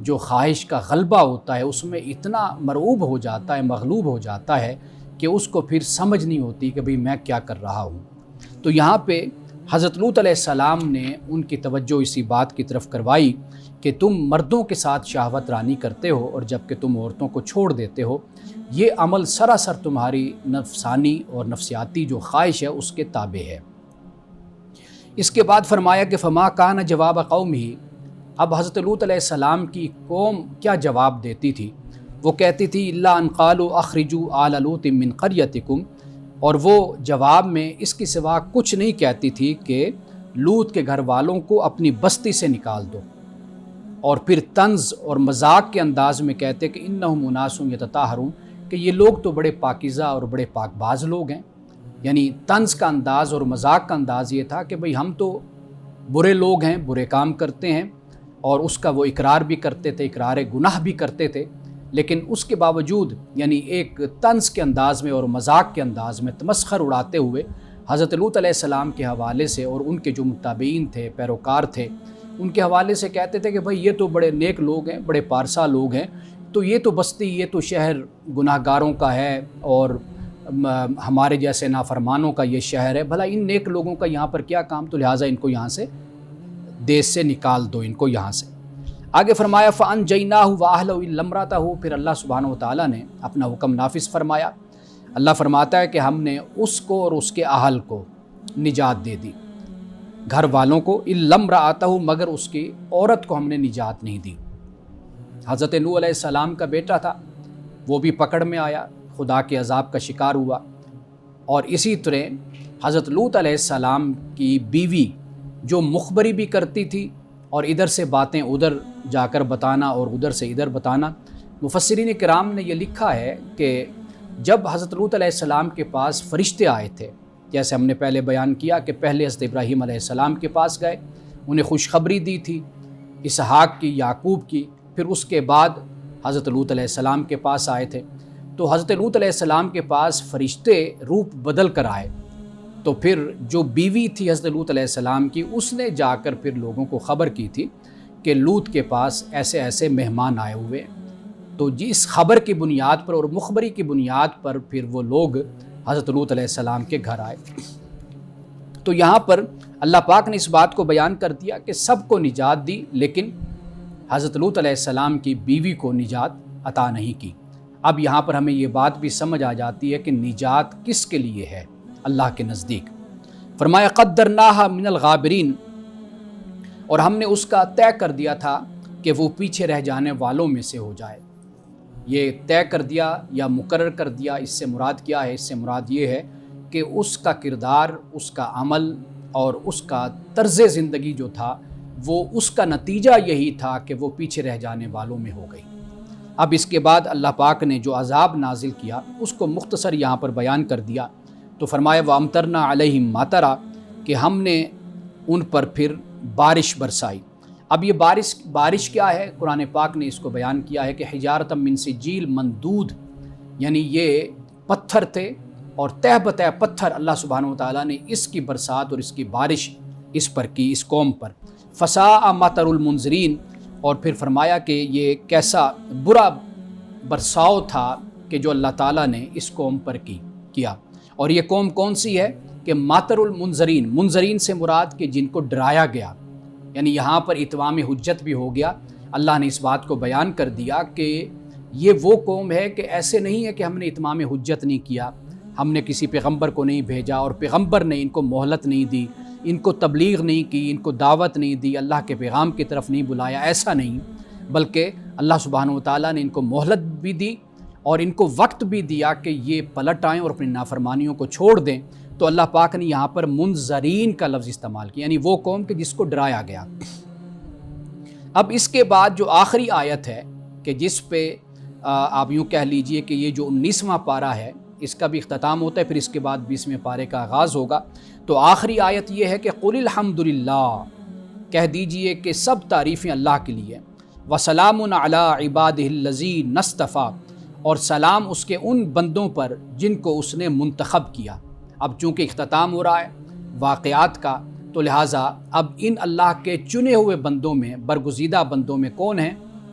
جو خواہش کا غلبہ ہوتا ہے اس میں اتنا مرعوب ہو جاتا ہے، مغلوب ہو جاتا ہے کہ اس کو پھر سمجھ نہیں ہوتی کہ بھئی میں کیا کر رہا ہوں۔ تو یہاں پہ حضرت لوط علیہ السلام نے ان کی توجہ اسی بات کی طرف کروائی کہ تم مردوں کے ساتھ شہوت رانی کرتے ہو اور جب کہ تم عورتوں کو چھوڑ دیتے ہو، یہ عمل سراسر تمہاری نفسانی اور نفسیاتی جو خواہش ہے اس کے تابع ہے۔ اس کے بعد فرمایا کہ فما کان جواب قومہ، اب حضرت لوط علیہ السلام کی قوم کیا جواب دیتی تھی؟ وہ کہتی تھی الا ان قالوا اخرجوا آل لوط من قریتکم، اور وہ جواب میں اس کی سوا کچھ نہیں کہتی تھی کہ لوط کے گھر والوں کو اپنی بستی سے نکال دو، اور پھر طنز اور مذاق کے انداز میں کہتے کہ انہم اناس یتطہرون، کہ یہ لوگ تو بڑے پاکیزہ اور بڑے پاک باز لوگ ہیں۔ یعنی طنز کا انداز اور مذاق کا انداز یہ تھا کہ بھئی ہم تو برے لوگ ہیں، برے کام کرتے ہیں، اور اس کا وہ اقرار بھی کرتے تھے، اقرار گناہ بھی کرتے تھے، لیکن اس کے باوجود یعنی ایک طنز کے انداز میں اور مذاق کے انداز میں تمسخر اڑاتے ہوئے حضرت لوط علیہ السلام کے حوالے سے اور ان کے جو متابعین تھے، پیروکار تھے، ان کے حوالے سے کہتے تھے کہ بھئی یہ تو بڑے نیک لوگ ہیں، بڑے پارسا لوگ ہیں، تو یہ تو بستی، یہ تو شہر گناہ گاروں کا ہے اور ہمارے جیسے نافرمانوں کا یہ شہر ہے، بھلا ان نیک لوگوں کا یہاں پر کیا کام، تو لہٰذا ان کو یہاں سے دیس سے نکال دو، ان کو یہاں سے۔ آگے فرمایا فَأَنْجَيْنَاهُ وَأَهْلَهُ إِلَّا امْرَأَتَهُ، پھر اللہ سبحانہ وتعالیٰ نے اپنا حکم نافذ فرمایا۔ اللہ فرماتا ہے کہ ہم نے اس کو اور اس کے اہل کو نجات دے دی، گھر والوں کو، إِلَّا امْرَأَتَهُ، مگر اس کی عورت کو ہم نے نجات نہیں دی۔ حضرت نوح علیہ السلام کا بیٹا تھا، وہ بھی پکڑ میں آیا، خدا کے عذاب کا شکار ہوا، اور اسی طرح حضرت لوط علیہ السلام کی بیوی جو مخبری بھی کرتی تھی اور ادھر سے باتیں ادھر جا کر بتانا اور ادھر سے ادھر بتانا۔ مفسرین کرام نے یہ لکھا ہے کہ جب حضرت لوط علیہ السلام کے پاس فرشتے آئے تھے، جیسے ہم نے پہلے بیان کیا کہ پہلے حضرت ابراہیم علیہ السلام کے پاس گئے، انہیں خوشخبری دی تھی اسحاق کی، یعقوب کی، پھر اس کے بعد حضرت لوط علیہ السلام کے پاس آئے تھے۔ تو حضرت لوط علیہ السلام کے پاس فرشتے روپ بدل کر آئے، تو پھر جو بیوی تھی حضرت لوط علیہ السلام کی، اس نے جا کر پھر لوگوں کو خبر کی تھی کہ لوط کے پاس ایسے ایسے مہمان آئے ہوئے۔ تو اس خبر کی بنیاد پر اور مخبری کی بنیاد پر پھر وہ لوگ حضرت لوط علیہ السلام کے گھر آئے۔ تو یہاں پر اللہ پاک نے اس بات کو بیان کر دیا کہ سب کو نجات دی، لیکن حضرت لوط علیہ السلام کی بیوی کو نجات عطا نہیں کی۔ اب یہاں پر ہمیں یہ بات بھی سمجھ آ جاتی ہے کہ نجات کس کے لیے ہے اللہ کے نزدیک۔ فرمایا قدرناہا من الغابرین، اور ہم نے اس کا طے کر دیا تھا کہ وہ پیچھے رہ جانے والوں میں سے ہو جائے۔ یہ طے کر دیا یا مقرر کر دیا، اس سے مراد کیا ہے؟ اس سے مراد یہ ہے کہ اس کا کردار، اس کا عمل اور اس کا طرز زندگی جو تھا، وہ اس کا نتیجہ یہی تھا کہ وہ پیچھے رہ جانے والوں میں ہو گئی۔ اب اس کے بعد اللہ پاک نے جو عذاب نازل کیا اس کو مختصر یہاں پر بیان کر دیا۔ تو فرمایا وَأَمْطَرْنَا عَلَيْهِمْ مَطَرًا، کہ ہم نے ان پر پھر بارش برسائی۔ اب یہ بارش کیا ہے؟ قرآن پاک نے اس کو بیان کیا ہے کہ حجارۃ من سجیل منضود، یعنی یہ پتھر تھے اور تہ بتہ پتھر اللہ سبحانہ وتعالیٰ نے اس کی برسات اور اس کی بارش اس پر کی، اس قوم پر۔ فساء مطر المنذرین، اور پھر فرمایا کہ یہ کیسا برا برساؤ تھا کہ جو اللہ تعالیٰ نے اس قوم پر کیا۔ اور یہ قوم کون سی ہے؟ کہ ماطر المنذرین، منذرین سے مراد کہ جن کو ڈرایا گیا، یعنی یہاں پر اتمام حجت بھی ہو گیا۔ اللہ نے اس بات کو بیان کر دیا کہ یہ وہ قوم ہے کہ ایسے نہیں ہے کہ ہم نے اتمام حجت نہیں کیا، ہم نے کسی پیغمبر کو نہیں بھیجا اور پیغمبر نے ان کو مہلت نہیں دی، ان کو تبلیغ نہیں کی، ان کو دعوت نہیں دی، اللہ کے پیغام کی طرف نہیں بلایا، ایسا نہیں، بلکہ اللہ سبحانہ وتعالیٰ نے ان کو مہلت بھی دی اور ان کو وقت بھی دیا کہ یہ پلٹ آئیں اور اپنی نافرمانیوں کو چھوڑ دیں۔ تو اللہ پاک نے یہاں پر منذرین کا لفظ استعمال کیا، یعنی وہ قوم کہ جس کو ڈرایا گیا۔ اب اس کے بعد جو آخری آیت ہے کہ جس پہ آپ یوں کہہ لیجئے کہ یہ جو 19واں پارہ ہے اس کا بھی اختتام ہوتا ہے، پھر اس کے بعد 20ویں پارے کا آغاز ہوگا۔ تو آخری آیت یہ ہے کہ قُلِ الْحَمْدُلِلَّہ، کہہ دیجئے کہ سب تعریفیں اللہ کے لیے، وَسَلَامٌ عَلَىٰ عِبَادِهِ الَّذِينَ اصْطَفَىٰ، اور سلام اس کے ان بندوں پر جن کو اس نے منتخب کیا۔ اب چونکہ اختتام ہو رہا ہے واقعات کا، تو لہٰذا اب ان اللہ کے چنے ہوئے بندوں میں، برگزیدہ بندوں میں کون ہیں؟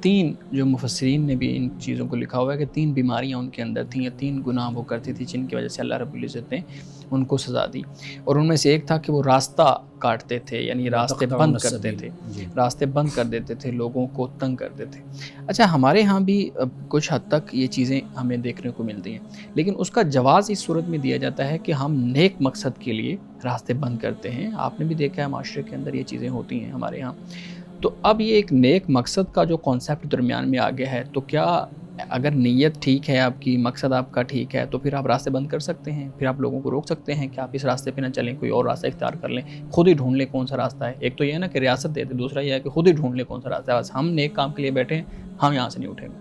تین جو مفسرین نے بھی ان چیزوں کو لکھا ہوا ہے کہ تین بیماریاں ان کے اندر تھیں یا تین گناہ وہ کرتی تھی جن کی وجہ سے اللہ رب العزت نے ان کو سزا دی، اور ان میں سے ایک تھا کہ وہ راستہ کاٹتے تھے، یعنی راستے بند کرتے تھے، راستے بند کر دیتے تھے، لوگوں کو تنگ کرتے تھے۔ اچھا، ہمارے ہاں بھی کچھ حد تک یہ چیزیں ہمیں دیکھنے کو ملتی ہیں، لیکن اس کا جواز اس صورت میں دیا جاتا ہے کہ ہم نیک مقصد کے لیے راستے بند کرتے ہیں۔ آپ نے بھی دیکھا ہے معاشرے کے اندر یہ چیزیں ہوتی ہیں ہمارے ہاں۔ تو اب یہ ایک نیک مقصد کا جو کانسیپٹ درمیان میں آ گیا ہے، تو کیا اگر نیت ٹھیک ہے آپ کی، مقصد آپ کا ٹھیک ہے، تو پھر آپ راستے بند کر سکتے ہیں، پھر آپ لوگوں کو روک سکتے ہیں کہ آپ اس راستے پہ نہ چلیں، کوئی اور راستہ اختیار کر لیں، خود ہی ڈھونڈ لیں کون سا راستہ ہے۔ ایک تو یہ ہے نا کہ ریاست دے دے، دوسرا یہ ہے کہ خود ہی ڈھونڈ لیں کون سا راستہ ہے، بس ہم نیک کام کے لیے بیٹھے ہیں، ہم یہاں سے نہیں اٹھیں گے۔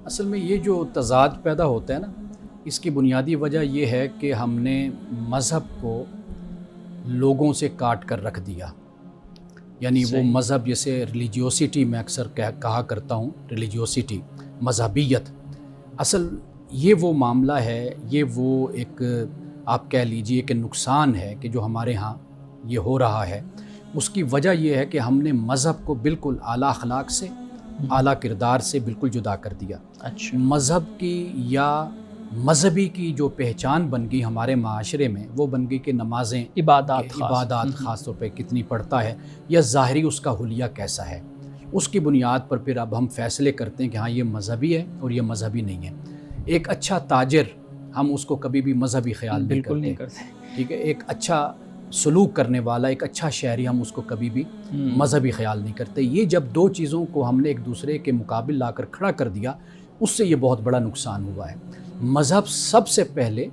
اصل میں یہ جو تضاد پیدا ہوتا ہے نا، اس کی بنیادی وجہ یہ ہے کہ ہم نے مذہب کو لوگوں سے کاٹ کر رکھ دیا، یعنی وہ مذہب جیسے ریلیجیوسٹی میں اکثر کہا کرتا ہوں، ریلیجیوسٹی، مذہبیت، اصل یہ وہ معاملہ ہے، یہ وہ ایک آپ کہہ لیجئے کہ نقصان ہے کہ جو ہمارے ہاں یہ ہو رہا ہے۔ اس کی وجہ یہ ہے کہ ہم نے مذہب کو بالکل اعلیٰ اخلاق سے، اعلیٰ کردار سے بالکل جدا کر دیا۔ اچھا، مذہب کی یا مذہبی کی جو پہچان بن گئی ہمارے معاشرے میں، وہ بن گئی کہ نمازیں، عبادات خاص طور پہ کتنی پڑھتا ہے، یا ظاہری اس کا حلیہ کیسا ہے، اس کی بنیاد پر پھر اب ہم فیصلے کرتے ہیں کہ ہاں یہ مذہبی ہے اور یہ مذہبی نہیں ہے۔ ایک اچھا تاجر ہم اس کو کبھی بھی مذہبی خیال نہیں کرتے، ٹھیک ہے، ایک اچھا سلوک کرنے والا، ایک اچھا شہری، ہم اس کو کبھی بھی مذہبی خیال نہیں کرتے۔ یہ جب دو چیزوں کو ہم نے ایک دوسرے کے مقابل لا کر کھڑا کر دیا، اس سے یہ بہت بڑا نقصان ہوا ہے۔ مذہب سب سے پہلے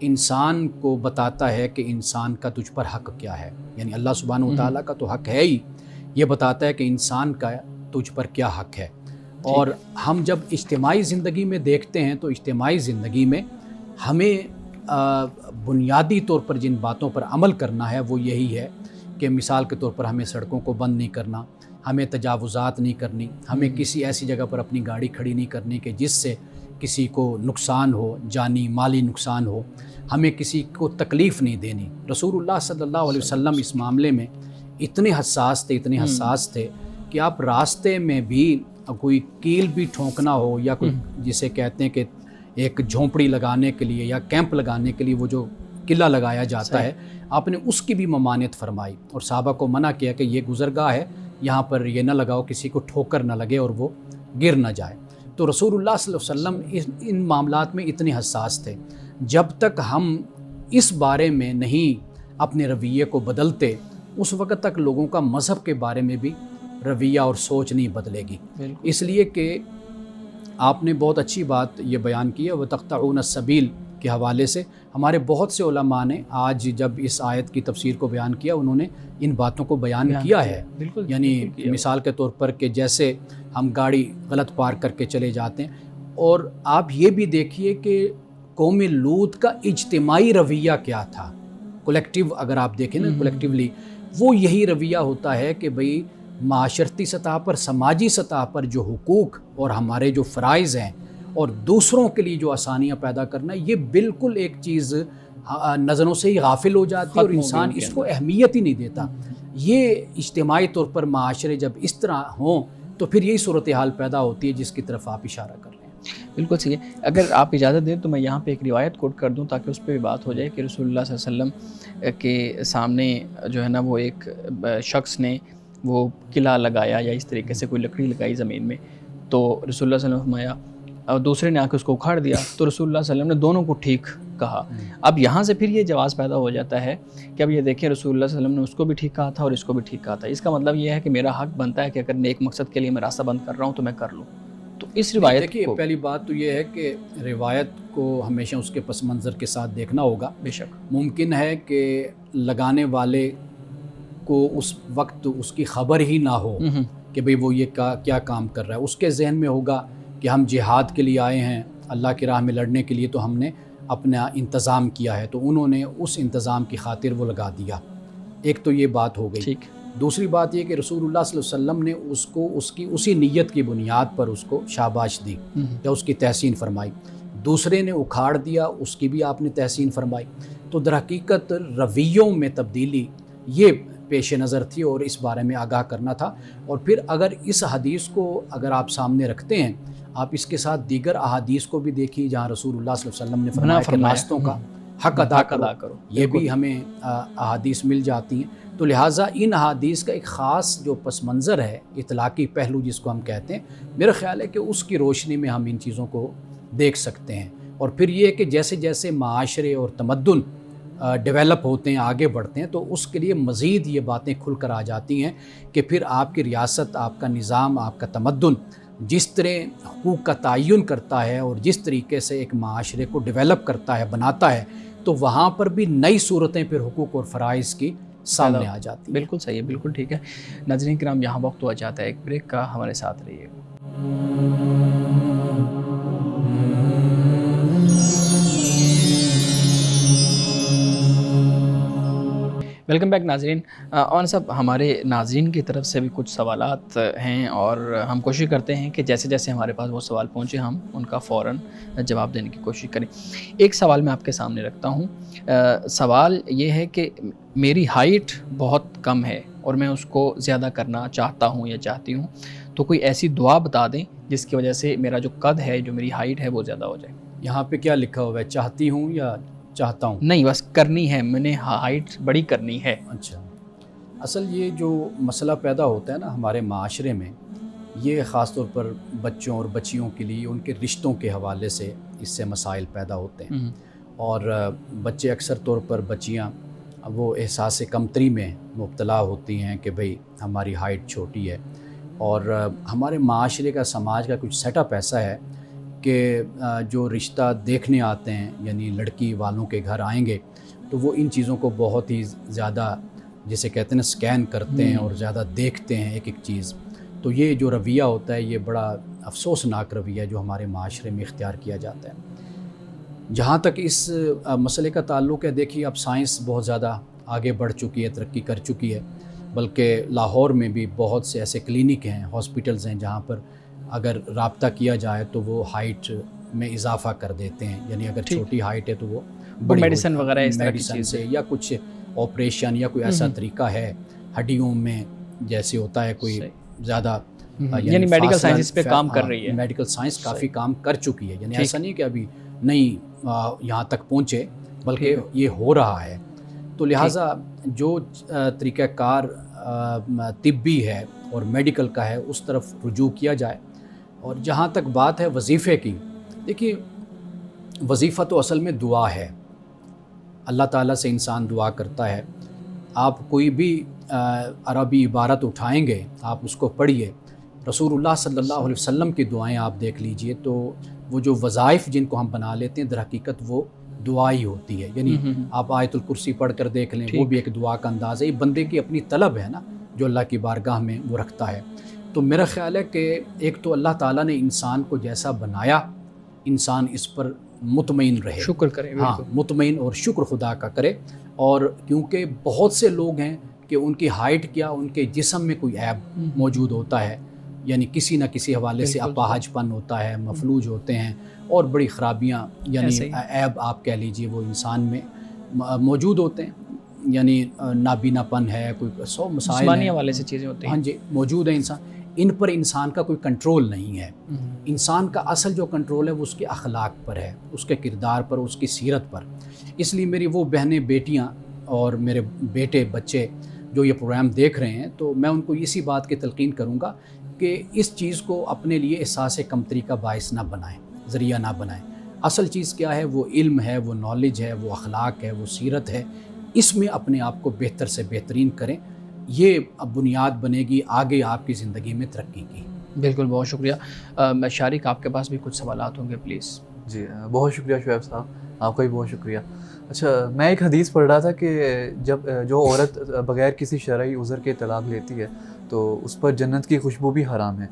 انسان کو بتاتا ہے کہ انسان کا تجھ پر حق کیا ہے، یعنی اللہ سبحانہ و تعالیٰ کا تو حق ہے ہی، یہ بتاتا ہے کہ انسان کا تجھ پر کیا حق ہے۔ اور ہم جب اجتماعی زندگی میں دیکھتے ہیں تو اجتماعی زندگی میں ہمیں بنیادی طور پر جن باتوں پر عمل کرنا ہے وہ یہی ہے کہ مثال کے طور پر ہمیں سڑکوں کو بند نہیں کرنا، ہمیں تجاوزات نہیں کرنی، ہمیں کسی ایسی جگہ پر اپنی گاڑی کھڑی نہیں کرنی کہ جس سے کسی کو نقصان ہو، جانی مالی نقصان ہو، ہمیں کسی کو تکلیف نہیں دینی۔ رسول اللہ صلی اللہ علیہ وسلم اس معاملے میں اتنے حساس تھے کہ آپ راستے میں بھی کوئی کیل بھی ٹھونکنا ہو، یا کوئی جسے کہتے ہیں کہ ایک جھونپڑی لگانے کے لیے یا کیمپ لگانے کے لیے وہ جو قلعہ لگایا جاتا ہے، آپ نے اس کی بھی ممانعت فرمائی اور صحابہ کو منع کیا کہ یہ گزرگاہ ہے، یہاں پر یہ نہ لگاؤ، کسی کو ٹھوکر نہ لگے اور وہ گر نہ جائے۔ تو رسول اللہ صلی اللہ علیہ وسلم ان معاملات میں اتنے حساس تھے۔ جب تک ہم اس بارے میں نہیں اپنے رویے کو بدلتے، اس وقت تک لوگوں کا مذہب کے بارے میں بھی رویہ اور سوچ نہیں بدلے گی۔ اس لیے کہ آپ نے بہت اچھی بات یہ بیان کی ہے، وَتَقْطَعُونَ السَّبِيلَ کے حوالے سے ہمارے بہت سے علماء نے آج جب اس آیت کی تفسیر کو بیان کیا، انہوں نے ان باتوں کو بیان کیا ہے۔ یعنی مثال کے طور پر کہ جیسے ہم گاڑی غلط پارک کر کے چلے جاتے ہیں، اور آپ یہ بھی دیکھیے کہ قوم لوط کا اجتماعی رویہ کیا تھا، کولیکٹیو، اگر آپ دیکھیں نا کولیکٹیولی، وہ یہی رویہ ہوتا ہے کہ بھئی معاشرتی سطح پر، سماجی سطح پر جو حقوق اور ہمارے جو فرائض ہیں اور دوسروں کے لیے جو آسانیاں پیدا کرنا، یہ بالکل ایک چیز نظروں سے ہی غافل ہو جاتی ہے اور انسان اس کو اہمیت ہی نہیں دیتا۔ یہ اجتماعی طور پر معاشرے جب اس طرح ہوں تو پھر یہی صورتحال پیدا ہوتی ہے جس کی طرف آپ اشارہ کر رہے ہیں۔ بالکل صحیح ہے۔ اگر آپ اجازت دیں تو میں یہاں پہ ایک روایت کوٹ کر دوں تاکہ اس پہ بھی بات ہو جائے کہ رسول اللہ صلی اللہ علیہ وسلم کے سامنے جو ہے نا وہ ایک شخص نے وہ قلعہ لگایا یا اس طریقے سے کوئی لکڑی لگائی زمین میں، تو رسول اللہ صلی اللہ علیہ وسلم فرمایا، اور دوسرے نے آ کے اس کو اکھاڑ دیا، تو رسول اللہ صلی اللہ علیہ وسلم نے دونوں کو ٹھیک کہا۔ اب یہاں سے پھر یہ جواز پیدا ہو جاتا ہے کہ اب یہ دیکھیں رسول اللہ صلی اللہ علیہ وسلم نے اس کو بھی ٹھیک کہا تھا اور اس کو بھی ٹھیک کہا تھا، اس کا مطلب یہ ہے کہ میرا حق بنتا ہے کہ اگر نیک مقصد کے لیے میں راستہ بند کر رہا ہوں تو میں کر لوں۔ تو اس روایت کو پہلی بات تو یہ ہے کہ روایت کو ہمیشہ اس کے پس منظر کے ساتھ دیکھنا ہوگا۔ بے شک ممکن ہے کہ لگانے والے کو اس وقت اس کی خبر ہی نہ ہو کہ بھئی وہ یہ کیا کام کر رہا ہے، اس کے ذہن میں ہوگا کہ ہم جہاد کے لیے آئے ہیں، اللہ کی راہ میں لڑنے کے لیے، تو ہم نے اپنا انتظام کیا ہے، تو انہوں نے اس انتظام کی خاطر وہ لگا دیا۔ ایک تو یہ بات ہو گئی۔ دوسری بات یہ کہ رسول اللہ صلی اللہ علیہ وسلم نے اس کو اسی نیت کی بنیاد پر اس کو شاباش دی یا اس کی تحسین فرمائی، دوسرے نے اکھاڑ دیا، اس کی بھی آپ نے تحسین فرمائی۔ تو در حقیقت رویوں میں تبدیلی یہ پیش نظر تھی اور اس بارے میں آگاہ کرنا تھا. اور پھر اگر اس حدیث کو اگر آپ سامنے رکھتے ہیں، آپ اس کے ساتھ دیگر احادیث کو بھی دیکھیے جہاں رسول اللہ صلی اللہ علیہ وسلم نے فرمایا کہ ناستوں کا حق ادا کرو، یہ بھی ہمیں احادیث مل جاتی ہیں. تو لہٰذا ان احادیث کا ایک خاص جو پس منظر ہے، اطلاقی پہلو جس کو ہم کہتے ہیں، میرا خیال ہے کہ اس کی روشنی میں ہم ان چیزوں کو دیکھ سکتے ہیں. اور پھر یہ کہ جیسے جیسے معاشرے اور تمدن ڈیولپ ہوتے ہیں، آگے بڑھتے ہیں، تو اس کے لیے مزید یہ باتیں کھل کر آ جاتی ہیں کہ پھر آپ کی ریاست، آپ کا نظام، آپ کا تمدن جس طرح حقوق کا تعین کرتا ہے اور جس طریقے سے ایک معاشرے کو ڈیولپ کرتا ہے، بناتا ہے، تو وہاں پر بھی نئی صورتیں پھر حقوق اور فرائض کی سامنے آ جاتی ہیں. بالکل صحیح ہے، بالکل ٹھیک ہے. ناظرین کرام، یہاں وقت ہوا جاتا ہے ایک بریک کا، ہمارے ساتھ رہیے. ویلکم بیک ناظرین. اور صاحب، ہمارے ناظرین کی طرف سے بھی کچھ سوالات ہیں اور ہم کوشش کرتے ہیں کہ جیسے جیسے ہمارے پاس وہ سوال پہنچے ہم ان کا فوراً جواب دینے کی کوشش کریں. ایک سوال میں آپ کے سامنے رکھتا ہوں. سوال یہ ہے کہ میری ہائٹ بہت کم ہے اور میں اس کو زیادہ کرنا چاہتا ہوں یا چاہتی ہوں، تو کوئی ایسی دعا بتا دیں جس کی وجہ سے میرا جو قد ہے، جو میری ہائٹ ہے، وہ زیادہ ہو جائے. یہاں پہ کیا لکھا ہوا ہے؟ چاہتی ہوں یا چاہتا ہوں؟ نہیں، بس کرنی ہے، میں نے ہائٹ بڑی کرنی ہے. اچھا، اصل یہ جو مسئلہ پیدا ہوتا ہے نا ہمارے معاشرے میں، یہ خاص طور پر بچوں اور بچیوں کے لیے ان کے رشتوں کے حوالے سے اس سے مسائل پیدا ہوتے ہیں. اور بچے اکثر طور پر بچیاں وہ احساس کمتری میں مبتلا ہوتی ہیں کہ بھئی ہماری ہائٹ چھوٹی ہے. اور ہمارے معاشرے کا، سماج کا کچھ سیٹ اپ ایسا ہے کہ جو رشتہ دیکھنے آتے ہیں، یعنی لڑکی والوں کے گھر آئیں گے، تو وہ ان چیزوں کو بہت ہی زیادہ، جسے کہتے ہیں سکین کرتے ہیں اور زیادہ دیکھتے ہیں ایک ایک چیز. تو یہ جو رویہ ہوتا ہے، یہ بڑا افسوسناک رویہ جو ہمارے معاشرے میں اختیار کیا جاتا ہے. جہاں تک اس مسئلے کا تعلق ہے، دیکھیے اب سائنس بہت زیادہ آگے بڑھ چکی ہے، ترقی کر چکی ہے. بلکہ لاہور میں بھی بہت سے ایسے کلینک ہیں، ہاسپٹلز ہیں، جہاں پر اگر رابطہ کیا جائے تو وہ ہائٹ میں اضافہ کر دیتے ہیں. یعنی اگر چھوٹی ہائٹ ہے تو وہ بڑی میڈیسن وغیرہ اس طرح کی میڈیسن سے، یا کچھ آپریشن یا کوئی ایسا طریقہ ہے ہڈیوں میں، جیسے ہوتا ہے کوئی زیادہ، یعنی میڈیکل سائنس پہ کام کر رہی ہے. میڈیکل سائنس کافی کام کر چکی ہے. یعنی ایسا نہیں کہ ابھی نہیں یہاں تک پہنچے، بلکہ یہ ہو رہا ہے. تو لہٰذا جو طریقہ کار طبی ہے اور میڈیکل کا ہے، اس طرف رجوع کیا جائے. اور جہاں تک بات ہے وظیفے کی، دیکھیے وظیفہ تو اصل میں دعا ہے. اللہ تعالیٰ سے انسان دعا کرتا ہے. آپ کوئی بھی عربی عبارت اٹھائیں گے، آپ اس کو پڑھیے. رسول اللہ صلی اللہ علیہ وسلم کی دعائیں آپ دیکھ لیجئے، تو وہ جو وظائف جن کو ہم بنا لیتے ہیں، در حقیقت وہ دعا ہی ہوتی ہے. یعنی آپ آیت الکرسی پڑھ کر دیکھ لیں، وہ بھی ایک دعا کا انداز ہے. یہ بندے کی اپنی طلب ہے نا، جو اللہ کی بارگاہ میں وہ رکھتا ہے. تو میرا خیال ہے کہ ایک تو اللہ تعالیٰ نے انسان کو جیسا بنایا، انسان اس پر مطمئن رہے، شکر کرے. ہاں، مطمئن اور شکر خدا کا کرے. اور کیونکہ بہت سے لوگ ہیں کہ ان کی ہائٹ کیا، ان کے جسم میں کوئی عیب موجود ہوتا ہے، یعنی کسی نہ کسی حوالے سے اپاہج پن ہوتا ہے، مفلوج ہوتے ہیں، اور بڑی خرابیاں، یعنی عیب آپ کہہ لیجئے، وہ انسان میں موجود ہوتے ہیں. یعنی نابینا پن ہے، کوئی 100 مسائل ہیں، حوالے سے چیزیں ہوتی ہیں. ہاں جی، موجود ہیں. ان پر انسان کا کوئی کنٹرول نہیں ہے. انسان کا اصل جو کنٹرول ہے وہ اس کے اخلاق پر ہے، اس کے کردار پر، اس کی سیرت پر. اس لیے میری وہ بہنیں، بیٹیاں اور میرے بیٹے، بچے جو یہ پروگرام دیکھ رہے ہیں، تو میں ان کو اسی بات کی تلقین کروں گا کہ اس چیز کو اپنے لیے احساس کمتری کا باعث نہ بنائیں، ذریعہ نہ بنائیں. اصل چیز کیا ہے؟ وہ علم ہے، وہ نالج ہے، وہ اخلاق ہے، وہ سیرت ہے. اس میں اپنے آپ کو بہتر سے بہترین کریں. یہ بنیاد بنے گی آگے آپ کی زندگی میں ترقی کی. بالکل، بہت شکریہ. شارق، آپ کے پاس بھی کچھ سوالات ہوں گے، پلیز. جی، بہت شکریہ شعیب صاحب، آپ کا بھی بہت شکریہ. اچھا، میں ایک حدیث پڑھ رہا تھا کہ جب جو عورت بغیر کسی شرعی عذر کے طلاق لیتی ہے تو اس پر جنت کی خوشبو بھی حرام ہے.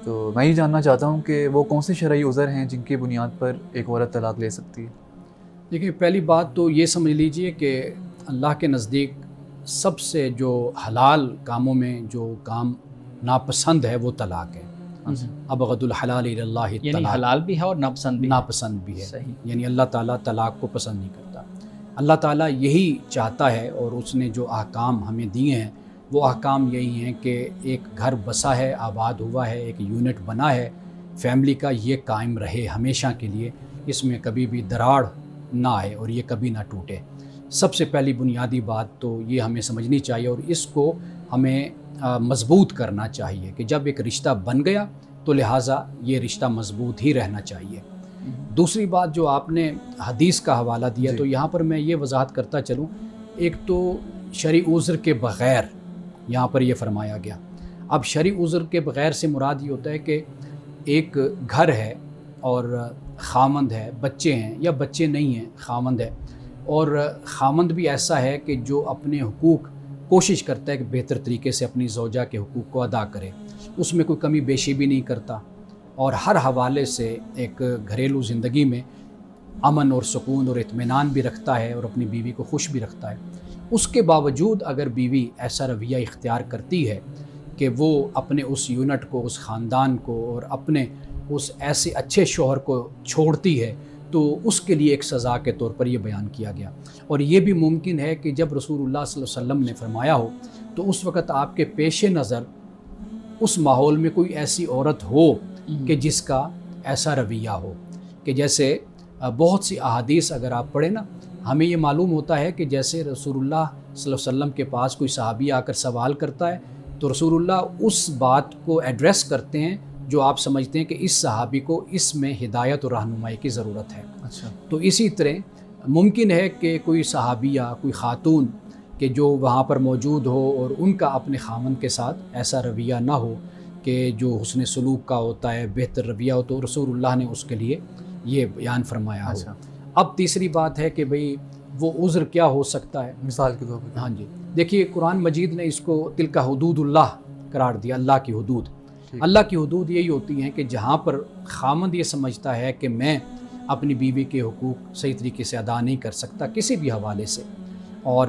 تو میں یہ جاننا چاہتا ہوں کہ وہ کون سے شرعی عذر ہیں جن کی بنیاد پر ایک عورت طلاق لے سکتی ہے؟ دیکھیے، پہلی بات تو یہ سمجھ لیجئے کہ اللہ کے نزدیک سب سے جو حلال کاموں میں جو کام ناپسند ہے وہ طلاق ہے. ابغض الحلال الی اللہ یعنی طلاق، حلال بھی ہے اور ناپسند بھی ہے. صحیح. یعنی اللہ تعالیٰ طلاق کو پسند نہیں کرتا. اللہ تعالیٰ یہی چاہتا ہے، اور اس نے جو احکام ہمیں دیے ہیں وہ احکام یہی ہیں کہ ایک گھر بسا ہے، آباد ہوا ہے، ایک یونٹ بنا ہے فیملی کا، یہ قائم رہے ہمیشہ کے لیے، اس میں کبھی بھی دراڑ نہ آئے اور یہ کبھی نہ ٹوٹے۔ سب سے پہلی بنیادی بات تو یہ ہمیں سمجھنی چاہیے اور اس کو ہمیں مضبوط کرنا چاہیے کہ جب ایک رشتہ بن گیا تو لہٰذا یہ رشتہ مضبوط ہی رہنا چاہیے۔ دوسری بات جو آپ نے حدیث کا حوالہ دیا تو یہاں پر میں یہ وضاحت کرتا چلوں، ایک تو شرعی عذر کے بغیر یہاں پر یہ فرمایا گیا۔ اب شرعی عذر کے بغیر سے مراد یہ ہوتا ہے کہ ایک گھر ہے اور خامند ہے، بچے ہیں یا بچے نہیں ہیں، خامند ہے، اور خامند بھی ایسا ہے کہ جو اپنے حقوق کوشش کرتا ہے کہ بہتر طریقے سے اپنی زوجہ کے حقوق کو ادا کرے، اس میں کوئی کمی بیشی بھی نہیں کرتا اور ہر حوالے سے ایک گھریلو زندگی میں امن اور سکون اور اطمینان بھی رکھتا ہے اور اپنی بیوی کو خوش بھی رکھتا ہے۔ اس کے باوجود اگر بیوی ایسا رویہ اختیار کرتی ہے کہ وہ اپنے اس یونٹ کو، اس خاندان کو اور اپنے اس ایسے اچھے شوہر کو چھوڑتی ہے تو اس کے لیے ایک سزا کے طور پر یہ بیان کیا گیا۔ اور یہ بھی ممکن ہے کہ جب رسول اللہ صلی اللہ علیہ وسلم نے فرمایا ہو تو اس وقت آپ کے پیش نظر اس ماحول میں کوئی ایسی عورت ہو کہ جس کا ایسا رویہ ہو، کہ جیسے بہت سی احادیث اگر آپ پڑھیں نا، ہمیں یہ معلوم ہوتا ہے کہ جیسے رسول اللہ صلی اللہ علیہ وسلم کے پاس کوئی صحابی آ کر سوال کرتا ہے تو رسول اللہ اس بات کو ایڈریس کرتے ہیں جو آپ سمجھتے ہیں کہ اس صحابی کو اس میں ہدایت اور رہنمائی کی ضرورت ہے۔ اچھا، تو اسی طرح ممکن ہے کہ کوئی صحابیہ، کوئی خاتون کہ جو وہاں پر موجود ہو اور ان کا اپنے خامن کے ساتھ ایسا رویہ نہ ہو کہ جو حسن سلوک کا ہوتا ہے، بہتر رویہ ہو، تو رسول اللہ نے اس کے لیے یہ بیان فرمایا ہو۔ اب تیسری بات ہے کہ بھئی وہ عذر کیا ہو سکتا ہے، مثال کے طور پر؟ ہاں جی، دیکھیے قرآن مجید نے اس کو تلک حدود اللہ قرار دیا، اللہ کی حدود۔ اللہ کی حدود یہی ہوتی ہیں کہ جہاں پر خامند یہ سمجھتا ہے کہ میں اپنی بیوی کے حقوق صحیح طریقے سے ادا نہیں کر سکتا کسی بھی حوالے سے، اور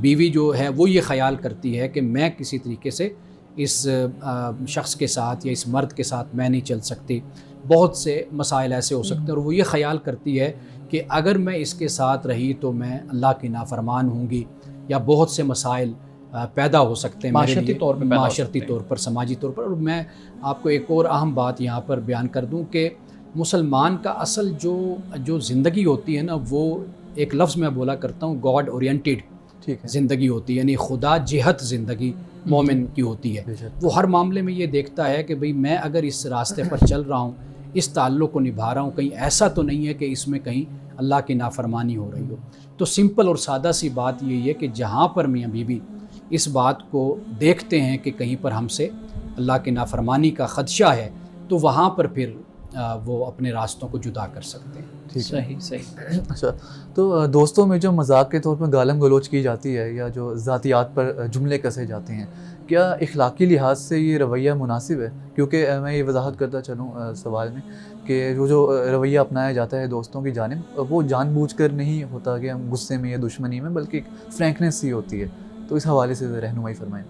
بیوی جو ہے وہ یہ خیال کرتی ہے کہ میں کسی طریقے سے اس شخص کے ساتھ یا اس مرد کے ساتھ میں نہیں چل سکتی، بہت سے مسائل ایسے ہو سکتے ہیں، اور وہ یہ خیال کرتی ہے کہ اگر میں اس کے ساتھ رہی تو میں اللہ کی نافرمان ہوں گی، یا بہت سے مسائل پیدا ہو سکتے ہیں معاشرتی طور پہ، معاشرتی طور پر، سماجی طور پر۔ اور میں آپ کو ایک اور اہم بات یہاں پر بیان کر دوں کہ مسلمان کا اصل جو زندگی ہوتی ہے نا، وہ ایک لفظ میں بولا کرتا ہوں، گاڈ اورینٹیڈ زندگی ہوتی ہے، یعنی خدا جہت زندگی مومن کی ہوتی ہے۔ وہ ہر معاملے میں یہ دیکھتا ہے کہ بھئی میں اگر اس راستے پر چل رہا ہوں، اس تعلق کو نبھا رہا ہوں، کہیں ایسا تو نہیں ہے کہ اس میں کہیں اللہ کی نافرمانی ہو رہی ہو۔ تو سمپل اور سادہ سی بات یہی ہے کہ جہاں پر میاں بیوی اس بات کو دیکھتے ہیں کہ کہیں پر ہم سے اللہ کی نافرمانی کا خدشہ ہے تو وہاں پر پھر وہ اپنے راستوں کو جدا کر سکتے ہیں۔ صحیح۔ اچھا، تو دوستوں میں جو مذاق کے طور پر گالم گلوچ کی جاتی ہے یا جو ذاتیات پر جملے کسے جاتے ہیں، کیا اخلاقی لحاظ سے یہ رویہ مناسب ہے؟ کیونکہ میں یہ وضاحت کرتا چلوں سوال میں کہ جو رویہ اپنایا جاتا ہے دوستوں کی جانب، وہ جان بوجھ کر نہیں ہوتا کہ ہم غصے میں یا دشمنی میں، بلکہ ایک فرینکنیس ہی ہوتی ہے، تو اس حوالے سے رہنمائی فرمائیں۔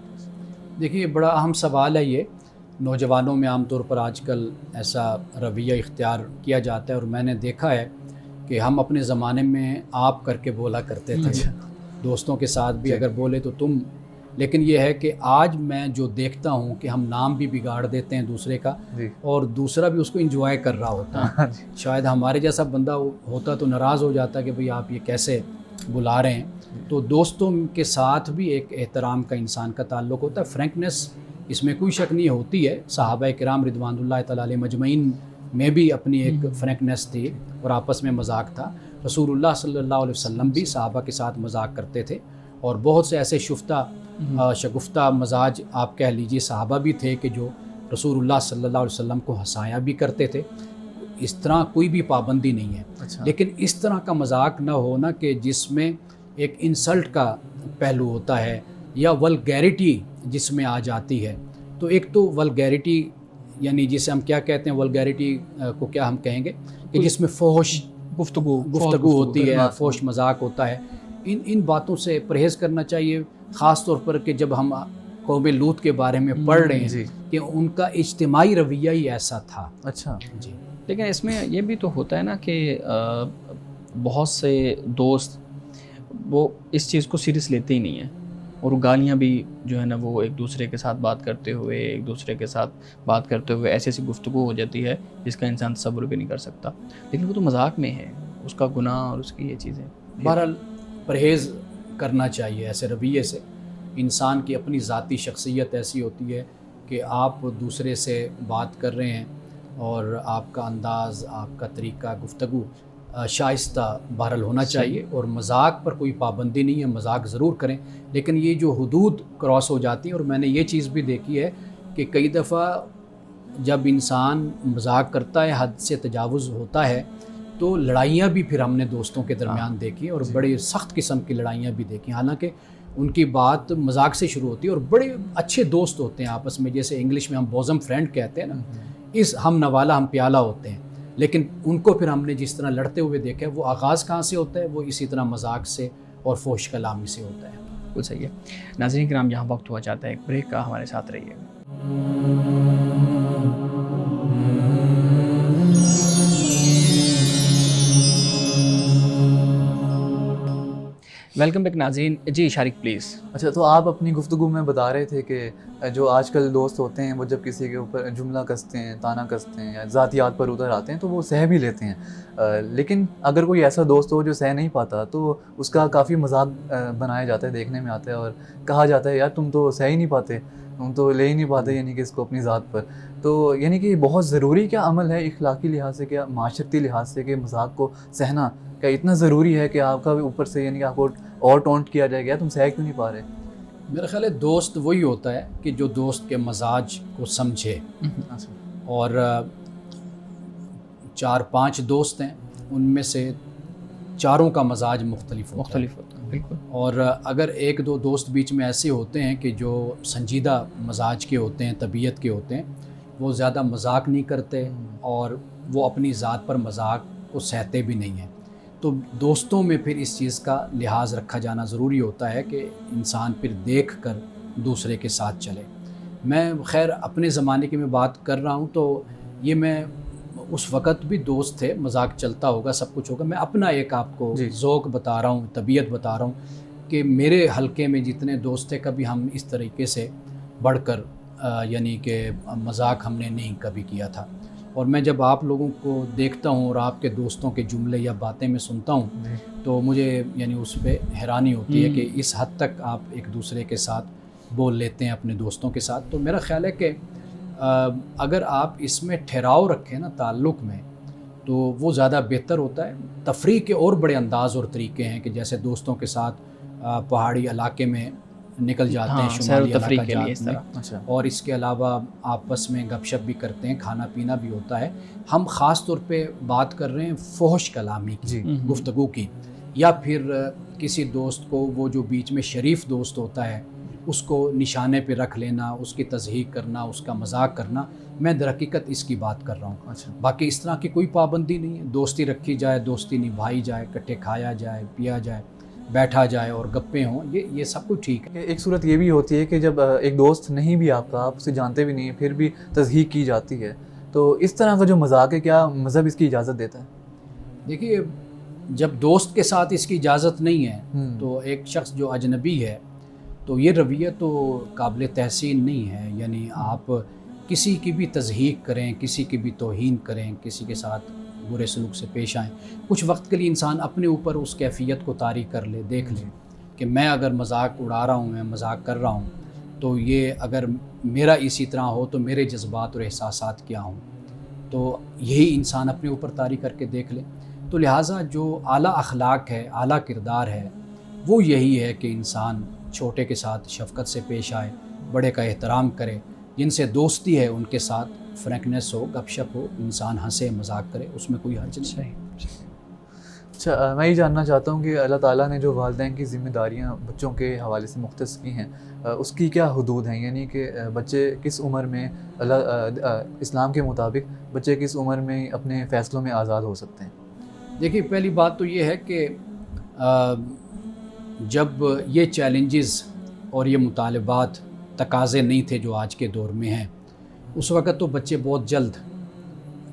دیکھیے بڑا اہم سوال ہے یہ، نوجوانوں میں عام طور پر آج کل ایسا رویہ اختیار کیا جاتا ہے، اور میں نے دیکھا ہے کہ ہم اپنے زمانے میں آپ کر کے بولا کرتے تھے، دوستوں کے ساتھ بھی اگر بولے تو تم، لیکن یہ ہے کہ آج میں جو دیکھتا ہوں کہ ہم نام بھی بگاڑ دیتے ہیں دوسرے کا، اور دوسرا بھی اس کو انجوائے کر رہا ہوتا ہے۔ شاید ہمارے جیسا بندہ ہوتا تو ناراض ہو جاتا کہ بھئی آپ یہ کیسے بلا رہے ہیں۔ تو دوستوں کے ساتھ بھی ایک احترام کا انسان کا تعلق ہوتا ہے، فرینکنیس اس میں کوئی شک نہیں ہوتی ہے۔ صحابہ کرام رضوان اللہ تعالیٰ علیہ مجمعین میں بھی اپنی ایک فرینکنیس تھی اور آپس میں مذاق تھا۔ رسول اللہ صلی اللہ علیہ وسلم بھی صحابہ کے ساتھ مذاق کرتے تھے، اور بہت سے ایسے شگفتہ مزاج آپ کہہ لیجئے صحابہ بھی تھے کہ جو رسول اللہ صلی اللہ علیہ وسلم کو ہنسایا بھی کرتے تھے۔ اس طرح کوئی بھی پابندی نہیں ہے، لیکن اس طرح کا مذاق نہ ہونا کہ جس میں ایک انسلٹ کا پہلو ہوتا ہے یا ولگیرٹی جس میں آ جاتی ہے۔ تو ایک تو ولگیرٹی یعنی جسے ہم کیا کہتے ہیں، ولگیرٹی کو کیا ہم کہیں گے کہ جس میں فحش گفتگو ہوتی ہے، فحش مذاق ہوتا ہے۔ ان باتوں سے پرہیز کرنا چاہیے، خاص طور پر کہ جب ہم قوم لوط کے بارے میں پڑھ رہے ہیں کہ ان کا اجتماعی رویہ ہی ایسا تھا۔ اچھا جی، لیکن اس میں یہ بھی تو ہوتا ہے نا کہ بہت سے دوست وہ اس چیز کو سیریس لیتے ہی نہیں ہیں، اور گالیاں بھی جو ہے نا وہ ایک دوسرے کے ساتھ بات کرتے ہوئے ایسی ایسی گفتگو ہو جاتی ہے جس کا انسان تصور بھی نہیں کر سکتا، لیکن وہ تو مذاق میں ہے، اس کا گناہ اور اس کی یہ چیزیں. بہرحال پرہیز کرنا چاہیے ایسے رویے سے. انسان کی اپنی ذاتی شخصیت ایسی ہوتی ہے کہ آپ دوسرے سے بات کر رہے ہیں اور آپ کا انداز، آپ کا طریقہ گفتگو شائستہ بہرحال ہونا چاہیے، اور مذاق پر کوئی پابندی نہیں ہے، مذاق ضرور کریں، لیکن یہ جو حدود کراس ہو جاتی ہیں. اور میں نے یہ چیز بھی دیکھی ہے کہ کئی دفعہ جب انسان مذاق کرتا ہے، حد سے تجاوز ہوتا ہے، تو لڑائیاں بھی پھر ہم نے دوستوں کے درمیان دیکھی اور بڑے سخت قسم کی لڑائیاں بھی دیکھی. حالانکہ ان کی بات مذاق سے شروع ہوتی ہے اور بڑے اچھے دوست ہوتے ہیں آپس میں، جیسے انگلش میں ہم بوزم فرینڈ کہتے ہیں نا، اس ہم نوالا ہم پیالہ ہوتے ہیں. لیکن ان کو پھر ہم نے جس طرح لڑتے ہوئے دیکھا ہے، وہ آغاز کہاں سے ہوتا ہے؟ وہ اسی طرح مذاق سے اور فحش کلامی سے ہوتا ہے. بالکل صحیح ہے. ناظرین کرام، یہاں وقت ہوا چاہتا ہے ایک بریک کا، ہمارے ساتھ رہیے. ویلکم بیک ناظرین. جی شارق پلیز. اچھا، تو آپ اپنی گفتگو میں بتا رہے تھے کہ جو آج کل دوست ہوتے ہیں وہ جب کسی کے اوپر جملہ کستے ہیں، تانا کستے ہیں یا ذاتیات پر اتر آتے ہیں تو وہ سہ بھی لیتے ہیں، لیکن اگر کوئی ایسا دوست ہو جو سہ نہیں پاتا تو اس کا کافی مذاق بنایا جاتا ہے، دیکھنے میں آتا ہے اور کہا جاتا ہے یار تم تو سہ ہی نہیں پاتے، تم تو لے ہی نہیں پاتے یعنی کہ اس کو اپنی ذات پر. تو یعنی کہ بہت ضروری کیا عمل ہے اخلاقی لحاظ سے، کیا معاشرتی لحاظ سے، کہ مذاق کو سہنا کیا اتنا ضروری ہے کہ آپ کا اوپر سے یعنی کہ آپ کو اور ٹونٹ کیا جائے گا تم سہ کیوں نہیں پا رہے؟ میرا خیال ہے دوست وہی ہوتا ہے کہ جو دوست کے مزاج کو سمجھے. اور 4-5 دوست ہیں، ان میں سے چاروں کا مزاج مختلف ہوتا ہے. بالکل. اور اگر 1-2 دوست بیچ میں ایسے ہوتے ہیں کہ جو سنجیدہ مزاج کے ہوتے ہیں، طبیعت کے ہوتے ہیں، وہ زیادہ مذاق نہیں کرتے اور وہ اپنی ذات پر مذاق کو سہتے بھی نہیں ہیں، تو دوستوں میں پھر اس چیز کا لحاظ رکھا جانا ضروری ہوتا ہے کہ انسان پھر دیکھ کر دوسرے کے ساتھ چلے. میں خیر اپنے زمانے کی میں بات کر رہا ہوں، تو یہ میں اس وقت بھی دوست تھے، مذاق چلتا ہوگا، سب کچھ ہوگا. میں اپنا ایک آپ کو ذوق بتا رہا ہوں، طبیعت بتا رہا ہوں کہ میرے حلقے میں جتنے دوست تھے کبھی ہم اس طریقے سے بڑھ کر یعنی کہ مذاق ہم نے نہیں کبھی کیا تھا. اور میں جب آپ لوگوں کو دیکھتا ہوں اور آپ کے دوستوں کے جملے یا باتیں میں سنتا ہوں تو مجھے یعنی اس پہ حیرانی ہوتی ہے کہ اس حد تک آپ ایک دوسرے کے ساتھ بول لیتے ہیں اپنے دوستوں کے ساتھ. تو میرا خیال ہے کہ اگر آپ اس میں ٹھہراؤ رکھیں نا تعلق میں تو وہ زیادہ بہتر ہوتا ہے. تفریح کے اور بڑے انداز اور طریقے ہیں کہ جیسے دوستوں کے ساتھ پہاڑی علاقے میں نکل جاتے ہیں، شمالی علاقہ جات میں، اور اس کے علاوہ آپس میں گپ شپ بھی کرتے ہیں، کھانا پینا بھی ہوتا ہے. ہم خاص طور پہ بات کر رہے ہیں فحش کلامی کی، گفتگو کی، یا پھر کسی دوست کو وہ جو بیچ میں شریف دوست ہوتا ہے اس کو نشانے پہ رکھ لینا، اس کی تضحیق کرنا، اس کا مذاق کرنا. میں در حقیقت اس کی بات کر رہا ہوں. باقی اس طرح کی کوئی پابندی نہیں ہے. دوستی رکھی جائے، دوستی نبھائی جائے، اکٹھے کھایا جائے، پیا جائے، بیٹھا جائے اور گپیں ہوں، یہ سب کچھ ٹھیک ہے. ایک صورت یہ بھی ہوتی ہے کہ جب ایک دوست نہیں بھی آپ کا، آپ اسے جانتے بھی نہیں، پھر بھی تضحیق کی جاتی ہے، تو اس طرح کا جو مذاق ہے کیا مذہب اس کی اجازت دیتا ہے؟ دیکھیے، جب دوست کے ساتھ اس کی اجازت نہیں ہے تو ایک شخص جو اجنبی ہے تو یہ رویہ تو قابل تحسین نہیں ہے. یعنی آپ کسی کی بھی تضحیق کریں، کسی کی بھی توہین کریں، کسی کے ساتھ برے سلوک سے پیش آئیں، کچھ وقت کے لیے انسان اپنے اوپر اس کیفیت کو طاری کر لے، دیکھ لے کہ میں اگر مذاق اڑا رہا ہوں، میں مذاق کر رہا ہوں، تو یہ اگر میرا اسی طرح ہو تو میرے جذبات اور احساسات کیا ہوں. تو یہی انسان اپنے اوپر طاری کر کے دیکھ لے. تو لہٰذا جو اعلیٰ اخلاق ہے، اعلیٰ کردار ہے، وہ یہی ہے کہ انسان چھوٹے کے ساتھ شفقت سے پیش آئے، بڑے کا احترام کرے، جن سے دوستی ہے ان کے ساتھ فرینکنیس ہو، گپ شپ ہو، انسان ہنسے، مذاق کرے، اس میں کوئی حرج نہیں. اچھا، میں یہ جاننا چاہتا ہوں کہ اللہ تعالیٰ نے جو والدین کی ذمہ داریاں بچوں کے حوالے سے مختص کی ہیں، اس کی کیا حدود ہیں؟ یعنی کہ بچے کس عمر میں اسلام کے مطابق بچے کس عمر میں اپنے فیصلوں میں آزاد ہو سکتے ہیں؟ دیکھیے، پہلی بات تو یہ ہے کہ جب یہ چیلنجز اور یہ مطالبات تقاضے نہیں تھے جو آج کے دور میں ہیں، اس وقت تو بچے بہت جلد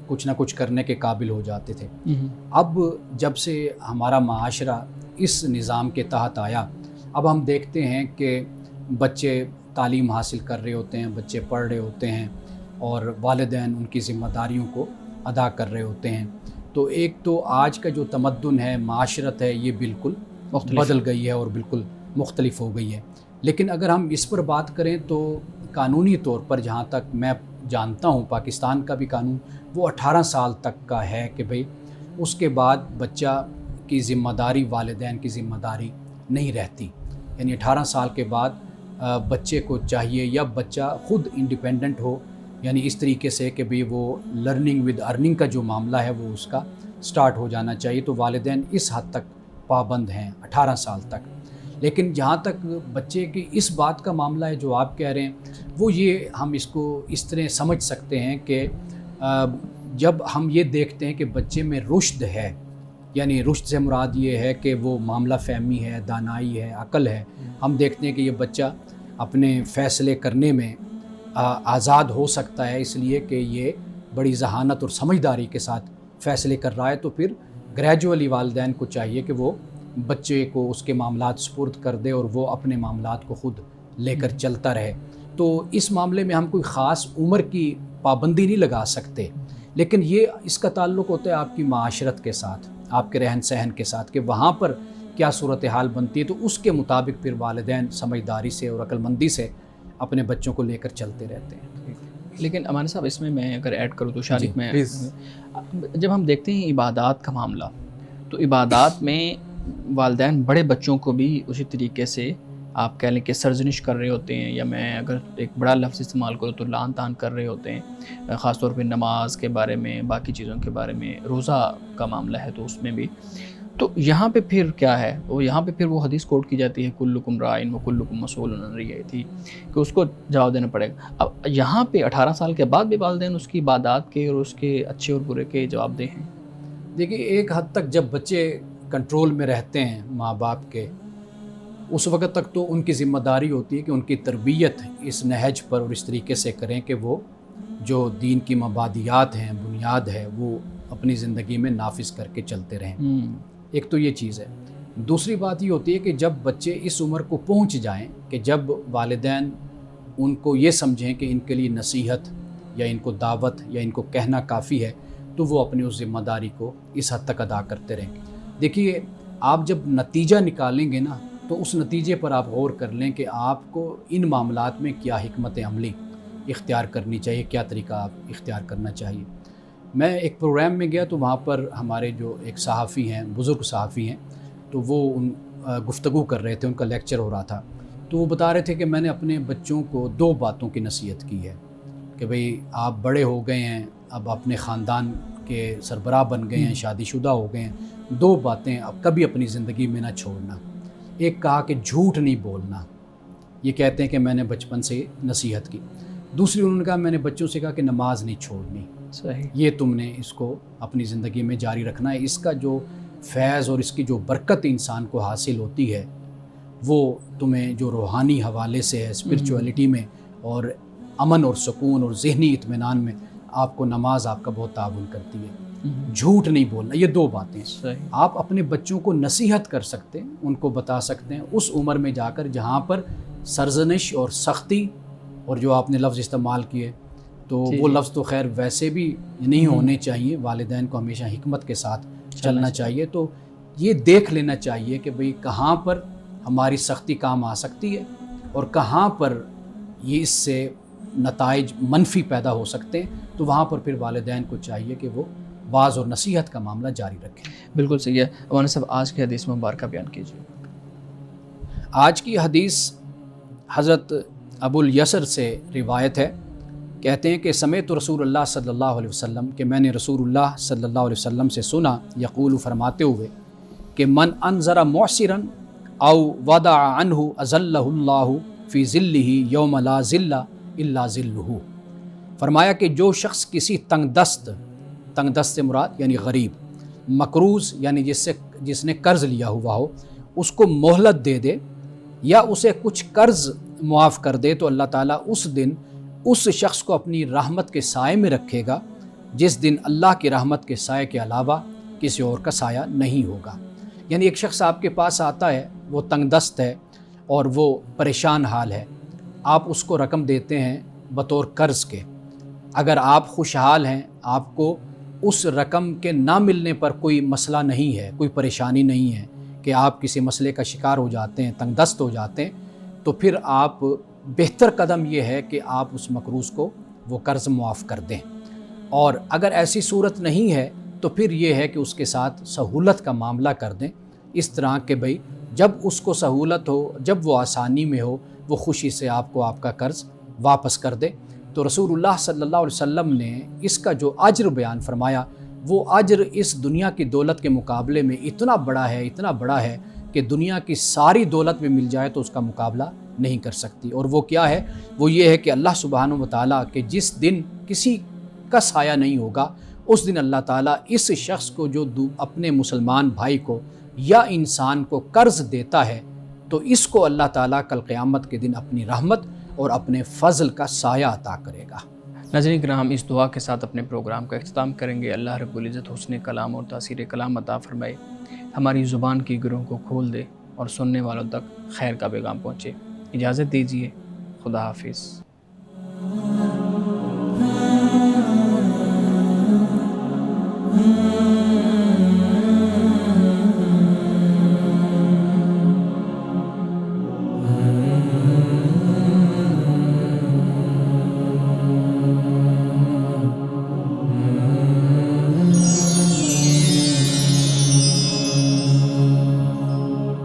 کچھ نہ کچھ کرنے کے قابل ہو جاتے تھے. اب جب سے ہمارا معاشرہ اس نظام کے تحت آیا، اب ہم دیکھتے ہیں کہ بچے تعلیم حاصل کر رہے ہوتے ہیں، بچے پڑھ رہے ہوتے ہیں اور والدین ان کی ذمہ داریوں کو ادا کر رہے ہوتے ہیں. تو ایک تو آج کا جو تمدن ہے، معاشرت ہے، یہ بالکل بدل گئی ہے اور بالکل مختلف ہو گئی ہے. لیکن اگر ہم اس پر بات کریں تو قانونی طور پر جہاں تک میں جانتا ہوں پاکستان کا بھی قانون وہ 18 سال تک کا ہے کہ بھئی اس کے بعد بچہ کی ذمہ داری والدین کی ذمہ داری نہیں رہتی. یعنی 18 سال کے بعد بچے کو چاہیے یا بچہ خود انڈیپینڈنٹ ہو، یعنی اس طریقے سے کہ بھئی وہ لرننگ ود ارننگ کا جو معاملہ ہے وہ اس کا سٹارٹ ہو جانا چاہیے. تو والدین اس حد تک پابند ہیں 18 سال تک. لیکن جہاں تک بچے کی اس بات کا معاملہ ہے جو آپ کہہ رہے ہیں، وہ یہ ہم اس کو اس طرح سمجھ سکتے ہیں کہ جب ہم یہ دیکھتے ہیں کہ بچے میں رشد ہے، یعنی رشد سے مراد یہ ہے کہ وہ معاملہ فہمی ہے، دانائی ہے، عقل ہے. ہم دیکھتے ہیں کہ یہ بچہ اپنے فیصلے کرنے میں آزاد ہو سکتا ہے اس لیے کہ یہ بڑی ذہانت اور سمجھداری کے ساتھ فیصلے کر رہا ہے. تو پھر گریجولی والدین کو چاہیے کہ وہ بچے کو اس کے معاملات سپرد کر دے اور وہ اپنے معاملات کو خود لے کر چلتا رہے. تو اس معاملے میں ہم کوئی خاص عمر کی پابندی نہیں لگا سکتے، لیکن یہ اس کا تعلق ہوتا ہے آپ کی معاشرت کے ساتھ، آپ کے رہن سہن کے ساتھ، کہ وہاں پر کیا صورتحال بنتی ہے. تو اس کے مطابق پھر والدین سمجھداری سے اور عقل مندی سے اپنے بچوں کو لے کر چلتے رہتے ہیں. لیکن امان صاحب اس میں اگر ایڈ کروں تو شارق میں پلیز. جب ہم دیکھتے ہیں عبادات کا معاملہ، تو عبادات میں والدین بڑے بچوں کو بھی اسی طریقے سے آپ کہہ لیں کہ سرزنش کر رہے ہوتے ہیں، یا میں اگر ایک بڑا لفظ استعمال کروں تو لعن طعن کر رہے ہوتے ہیں، خاص طور پہ نماز کے بارے میں، باقی چیزوں کے بارے میں. روزہ کا معاملہ ہے تو اس میں بھی. تو یہاں پہ پھر کیا ہے، وہ یہاں پہ پھر وہ حدیث کوٹ کی جاتی ہے کلکم رائن و کلکم مسئول عن رعیتہ، کہ اس کو جواب دینا پڑے گا. اب یہاں پہ 18 سال کے بعد بھی والدین اس کی عبادات کے اور اس کے اچھے اور برے کے جواب دہ ہیں. دیکھیے ایک حد تک جب بچے کنٹرول میں رہتے ہیں ماں باپ کے، اس وقت تک تو ان کی ذمہ داری ہوتی ہے کہ ان کی تربیت اس نہج پر اور اس طریقے سے کریں کہ وہ جو دین کی مبادیات ہیں، بنیاد ہے، وہ اپنی زندگی میں نافذ کر کے چلتے رہیں. ایک تو یہ چیز ہے. دوسری بات یہ ہوتی ہے کہ جب بچے اس عمر کو پہنچ جائیں کہ جب والدین ان کو یہ سمجھیں کہ ان کے لیے نصیحت یا ان کو دعوت یا ان کو کہنا کافی ہے، تو وہ اپنی اس ذمہ داری کو اس حد تک ادا کرتے رہیں. دیکھیے آپ جب نتیجہ نکالیں گے نا تو اس نتیجے پر آپ غور کر لیں کہ آپ کو ان معاملات میں کیا حکمت عملی اختیار کرنی چاہیے، کیا طریقہ آپ اختیار کرنا چاہیے. میں ایک پروگرام میں گیا تو وہاں پر ہمارے جو ایک صحافی ہیں، بزرگ صحافی ہیں، تو وہ گفتگو کر رہے تھے، ان کا لیکچر ہو رہا تھا. تو وہ بتا رہے تھے کہ میں نے اپنے بچوں کو 2 باتوں کی نصیحت کی ہے کہ بھئی آپ بڑے ہو گئے ہیں، اب اپنے خاندان کے سربراہ بن گئے ہیں، شادی شدہ ہو گئے ہیں، 2 باتیں اب کبھی اپنی زندگی میں نہ چھوڑنا. ایک کہا کہ جھوٹ نہیں بولنا، یہ کہتے ہیں کہ میں نے بچپن سے نصیحت کی. دوسری انہوں نے کہا میں نے بچوں سے کہا کہ نماز نہیں چھوڑنی، صحیح، یہ تم نے اس کو اپنی زندگی میں جاری رکھنا ہے. اس کا جو فیض اور اس کی جو برکت انسان کو حاصل ہوتی ہے وہ تمہیں جو روحانی حوالے سے ہے، اسپرچولیٹی میں اور امن اور سکون اور ذہنی اطمینان میں، آپ کو نماز آپ کا بہت تعاون کرتی ہے. جھوٹ نہیں بولنا، یہ 2 باتیں صحیح. آپ اپنے بچوں کو نصیحت کر سکتے ہیں، ان کو بتا سکتے ہیں اس عمر میں جا کر جہاں پر سرزنش اور سختی اور جو آپ نے لفظ استعمال کیے تو وہ لفظ تو خیر ویسے بھی نہیں ہونے چاہیے. والدین کو ہمیشہ حکمت کے ساتھ چلنا چاہیے. تو یہ دیکھ لینا چاہیے کہ بھئی کہاں پر ہماری سختی کام آ سکتی ہے اور کہاں پر یہ اس سے نتائج منفی پیدا ہو سکتے ہیں. تو وہاں پر پھر والدین کو چاہیے کہ وہ واعظ اور نصیحت کا معاملہ جاری رکھیں. بالکل صحیح ہے. مولانا صاحب آج کی حدیث مبارکہ بیان کیجیے. آج کی حدیث حضرت ابو الیسر سے روایت ہے. کہتے ہیں کہ سمعت رسول اللہ صلی اللہ علیہ وسلم، کہ میں نے رسول اللہ صلی اللہ علیہ وسلم سے سنا، یقول فرماتے ہوئے کہ من انذر معسرا او وضع عنہ اذلہ اللہ فی ظلہ یوم لا ظل الا ظلہ. فرمایا کہ جو شخص کسی تنگ دست سے مراد یعنی غریب، مقروض یعنی جس نے قرض لیا ہوا ہو، اس کو مہلت دے دے یا اسے کچھ قرض معاف کر دے، تو اللہ تعالیٰ اس دن اس شخص کو اپنی رحمت کے سائے میں رکھے گا، جس دن اللہ کی رحمت کے سائے کے علاوہ کسی اور کا سایہ نہیں ہوگا. یعنی ایک شخص آپ کے پاس آتا ہے، وہ تنگ دست ہے، اور وہ پریشان حال ہے، آپ اس کو رقم دیتے ہیں بطور قرض کے، اگر آپ خوشحال ہیں، آپ کو اس رقم کے نہ ملنے پر کوئی مسئلہ نہیں ہے، کوئی پریشانی نہیں ہے کہ آپ کسی مسئلے کا شکار ہو جاتے ہیں، تنگ دست ہو جاتے ہیں، تو پھر آپ بہتر قدم یہ ہے کہ آپ اس مقروض کو وہ قرض معاف کر دیں۔ اور اگر ایسی صورت نہیں ہے تو پھر یہ ہے کہ اس کے ساتھ سہولت کا معاملہ کر دیں، اس طرح کہ بھئی جب اس کو سہولت ہو، جب وہ آسانی میں ہو، وہ خوشی سے آپ کو آپ کا قرض واپس کر دے۔ تو رسول اللہ صلی اللہ علیہ وسلم نے اس کا جو اجر بیان فرمایا، وہ اجر اس دنیا کی دولت کے مقابلے میں اتنا بڑا ہے، اتنا بڑا ہے کہ دنیا کی ساری دولت میں مل جائے تو اس کا مقابلہ نہیں کر سکتی۔ اور وہ کیا ہے؟ وہ یہ ہے کہ اللہ سبحانہ و تعالیٰ کہ جس دن کسی کا سایہ نہیں ہوگا، اس دن اللہ تعالیٰ اس شخص کو جو اپنے مسلمان بھائی کو یا انسان کو قرض دیتا ہے، تو اس کو اللہ تعالیٰ کل قیامت کے دن اپنی رحمت اور اپنے فضل کا سایہ عطا کرے گا۔ ناظرین کرام، اس دعا کے ساتھ اپنے پروگرام کا اختتام کریں گے۔ اللہ رب العزت حسن کلام اور تاثیر کلام عطا فرمائے، ہماری زبان کی گروں کو کھول دے اور سننے والوں تک خیر کا پیغام پہنچے۔ اجازت دیجیے، خدا حافظ۔